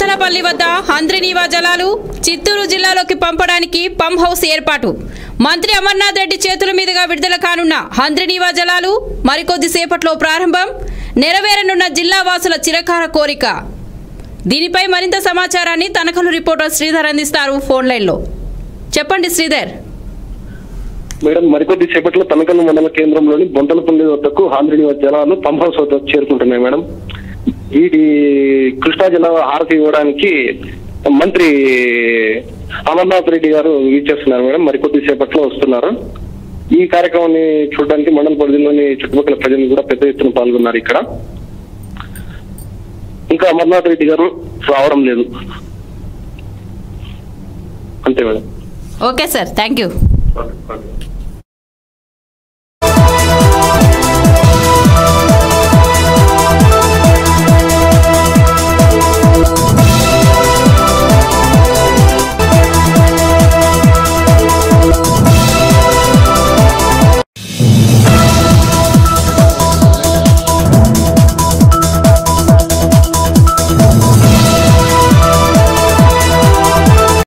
మదనపల్లి వద్ద హంద్రినీవా జలాలు చిత్తూరు జిల్లాలోకి పంపడానికి పంప్ హౌస్ ఏర్పాటు మంత్రి అమర్నాథ్ రెడ్డి చేతుల మీదుగా విడుదల కానున్న హంద్రినీవా జలాలు మరికొద్ది సేపట్లో ప్రారంభం నెరవేరనున్న జిల్లా వాసుల చిరకాల కోరిక దీనిపై మరింత సమాచారాన్ని తనకలు రిపోర్టర్ శ్రీధర్ అందిస్తారు ఫోన్ లైన్లో చెప్పండి శ్రీధర్ మేడం మరికొద్ది సేపట్లో తనకలు మండల కేంద్రంలోని బొంతలపల్లి వద్దకు హంద్రినీవా జలాలు పంప్ హౌస్ వద్దకు చేరుకుంటున్నాయి మేడం ఈ కృష్ణా జిల్లా హారతి ఇవ్వడానికి మంత్రి అమర్నాథ్ రెడ్డి గారు వీచేస్తున్నారు మేడం మరికొద్ది సేపట్లో వస్తున్నారు ఈ కార్యక్రమాన్ని చూడడానికి మండల పరిధిలోని చుట్టుపక్కల ప్రజలు కూడా పెద్ద ఎత్తున పాల్గొన్నారు ఇక్కడ ఇంకా అమర్నాథ్ రెడ్డి గారు రావడం లేదు అంతే madam okay sir thank you